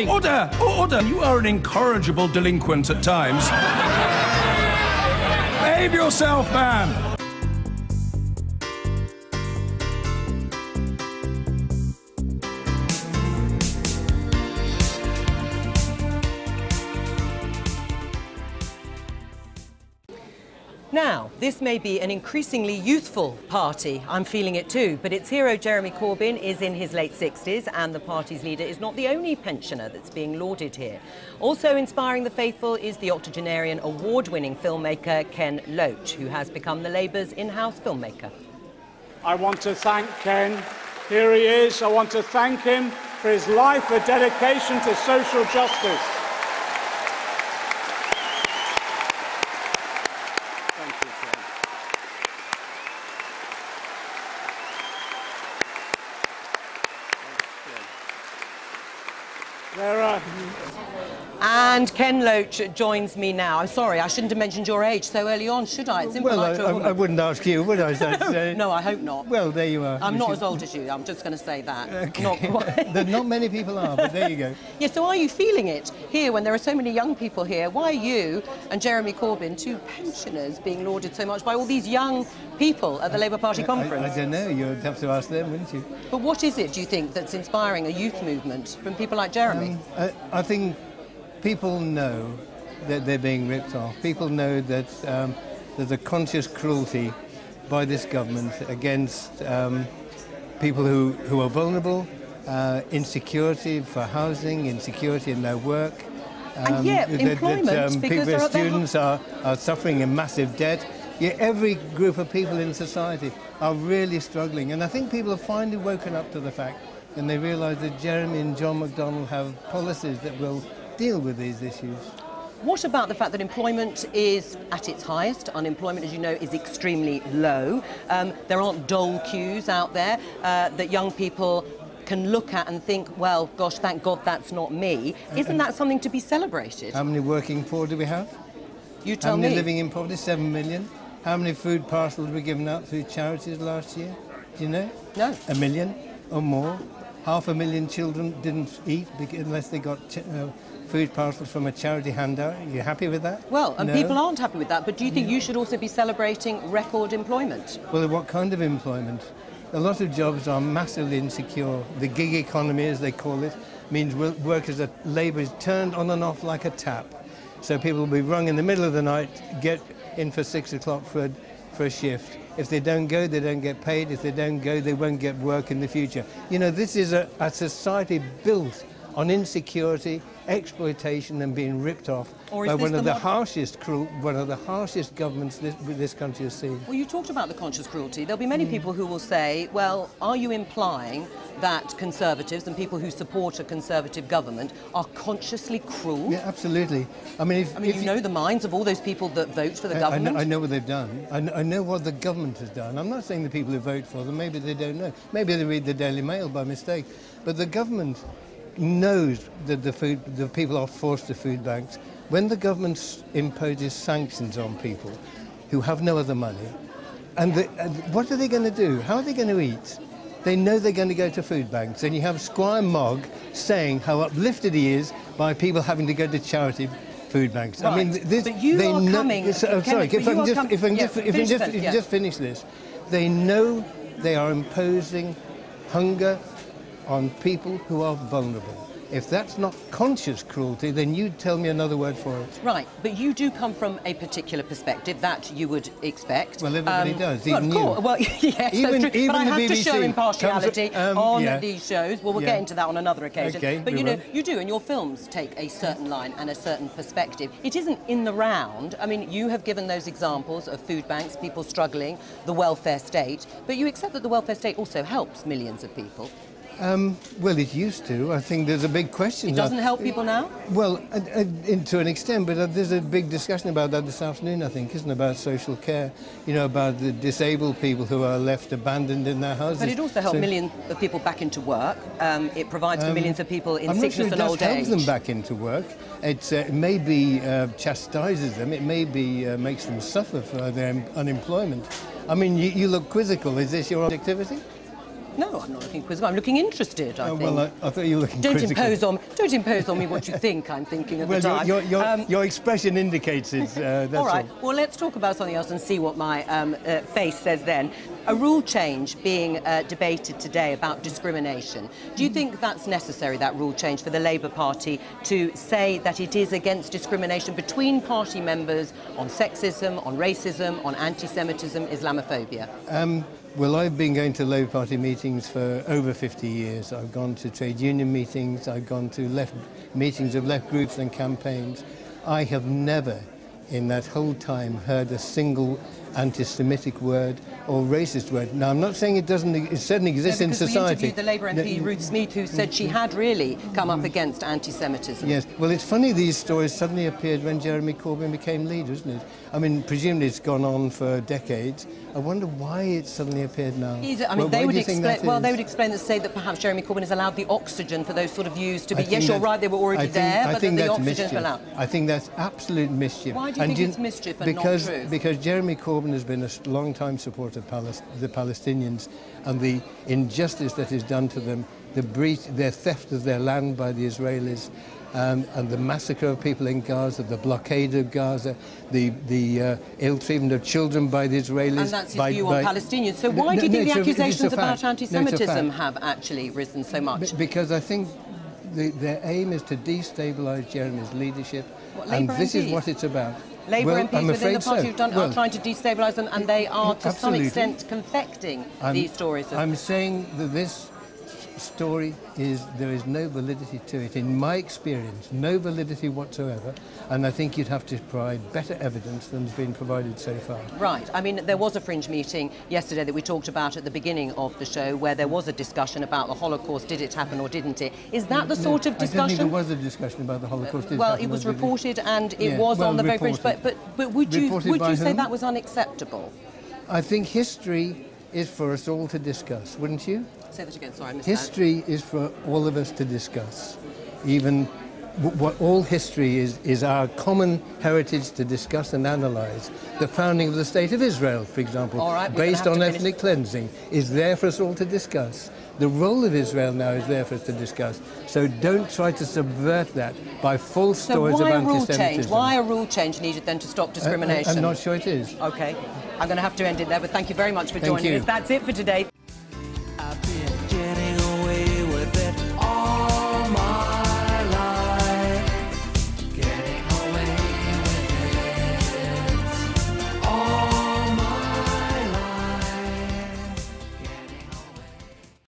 Order! Order! You are an incorrigible delinquent at times. Behave yourself, man! Now, this may be an increasingly youthful party, I'm feeling it too, but its hero Jeremy Corbyn is in his late 60s and the party's leader is not the only pensioner that's being lauded here. Also inspiring the faithful is the octogenarian award-winning filmmaker Ken Loach, who has become the Labour's in-house filmmaker. I want to thank Ken. Here he is. I want to thank him for his life of dedication to social justice. And Ken Loach joins me now. I'm sorry, I shouldn't have mentioned your age so early on, should I? It's impolite to a woman. I wouldn't ask you, would I? No, I hope not. Well, there you are. I'm not as old as you, I'm just going to say that. Okay. Not quite. Not many people are, but there you go. Yeah, so are you feeling it here when there are so many young people here? Why are you and Jeremy Corbyn, two pensioners, being lauded so much by all these young people at the Labour Party conference? I don't know, you'd have to ask them, wouldn't you? But what is it, do you think, that's inspiring a youth movement from people like Jeremy? I think people know that they're being ripped off. People know that there's a conscious cruelty by this government against people who are vulnerable, insecurity for housing, insecurity in their work. And yet, employment, because students are suffering a massive debt. Yeah, every group of people in society are really struggling. And I think people have finally woken up to the fact and they realise that Jeremy and John McDonnell have policies that will deal with these issues. What about the fact that employment is at its highest? Unemployment, as you know, is extremely low. There aren't dole queues out there that young people can look at and think, well, gosh, thank God that's not me. Isn't that something to be celebrated? How many working poor do we have? You tell me. How many living in poverty? 7 million. How many food parcels were given out through charities last year? Do you know? No. 1 million or more. 500,000 children didn't eat unless they got food parcels from a charity handout. Are you happy with that? Well, and no? people aren't happy with that, but do you think you should also be celebrating record employment? Well, what kind of employment? A lot of jobs are massively insecure. The gig economy, as they call it, means workers at labour is turned on and off like a tap. So people will be rung in the middle of the night, get in for 6 o'clock for a shift. If they don't go, they don't get paid. If they don't go, they won't get work in the future. You know, this is a society built on insecurity, exploitation and being ripped off by one of the harshest governments this country has seen. Well, you talked about the conscious cruelty. There'll be many people who will say, well, are you implying that Conservatives and people who support a Conservative government are consciously cruel? Yeah, absolutely. I mean, you know the minds of all those people that vote for the government? I know what they've done. I know what the government has done. I'm not saying the people who vote for them, maybe they don't know. Maybe they read the Daily Mail by mistake. But the government knows that the people are forced to food banks. When the government imposes sanctions on people who have no other money, and what are they going to do? How are they going to eat? They know they're going to go to food banks, and you have Squire Mogg saying how uplifted he is by people having to go to charity food banks. Right. I mean, but you are coming... Sorry, if I can just finish this. They know they are imposing hunger on people who are vulnerable. If that's not conscious cruelty, then you tell me another word for it. Right, but you do come from a particular perspective that you would expect. Well, everybody does, well, even of course. you. Well, yes, even, that's true. Even but I have BBC to show impartiality on these shows. Well, we'll get into that on another occasion. Okay, but, you know, you do, and your films take a certain line and a certain perspective. It isn't in the round. I mean, you have given those examples of food banks, people struggling, the welfare state, but you accept that the welfare state also helps millions of people. Well, it used to. I think there's a big question. It doesn't help people now? Well, to an extent, but there's a big discussion about that this afternoon, I think, isn't it, about social care, you know, about the disabled people who are left abandoned in their houses. But it also helps millions of people back into work. It provides for millions of people in sickness and old age. I'm not sure it does help them back into work. It maybe chastises them. It maybe makes them suffer for their unemployment. I mean, you look quizzical. Is this your objectivity? No, I'm not looking quizzical. I'm looking interested, I think. Well, I thought you were looking quizzical. Don't impose on me what you think I'm thinking at the time. Your expression indicates it. That's all right. Well, let's talk about something else and see what my face says then. A rule change being debated today about discrimination. Do you think that's necessary, that rule change, for the Labour Party to say that it is against discrimination between party members on sexism, on racism, on anti-Semitism, Islamophobia? Well, I've been going to Labour Party meetings for over 50 years. I've gone to trade union meetings, I've gone to meetings of left groups and campaigns. I have never, in that whole time, heard a single anti-Semitic word or racist word. Now, I'm not saying it certainly exists in society. We interviewed the Labour MP Ruth Smeeth, who said she had really come up against anti-Semitism. Yes, well, it's funny these stories suddenly appeared when Jeremy Corbyn became leader, isn't it? I mean, presumably it's gone on for decades. I wonder why it suddenly appeared now. They would explain that, say that perhaps Jeremy Corbyn has allowed the oxygen for those sort of views to be, yes, you're right, they were already there, but the oxygen's allowed. I think that's absolute mischief. Why do you think it's mischief and not truth? Because Jeremy Corbyn has been a long-time supporter of the Palestinians and the injustice that is done to them, their theft of their land by the Israelis, and the massacre of people in Gaza, the blockade of Gaza, the ill-treatment of children by the Israelis. And that's his view on Palestinians. So why do you think the accusations about anti-Semitism have actually risen so much? Because I think their aim is to destabilise Jeremy's leadership, and this is what it's about. Labour MPs within the party are trying to destabilise them, and they are, to some extent, confecting these stories. I'm saying that this story there is no validity to it. In my experience, no validity whatsoever, and I think you'd have to provide better evidence than has been provided so far. Right. I mean, there was a fringe meeting yesterday that we talked about at the beginning of the show where there was a discussion about the Holocaust. Did it happen or didn't it? Is that the sort of discussion? I don't think there was a discussion about the Holocaust. Well, it was reported and it was on the very fringe, but would you say that was unacceptable? I think history is for us all to discuss, wouldn't you? Say that again, sorry, I missed History is for all of us to discuss. Even what all history is our common heritage to discuss and analyse. The founding of the State of Israel, for example, based on ethnic cleansing, is there for us all to discuss. The role of Israel now is there for us to discuss. So don't try to subvert that by false stories of anti-Semitism. Why a rule change needed then to stop discrimination? I'm not sure it is. OK. I'm going to have to end it there, but thank you very much for joining us. That's it for today.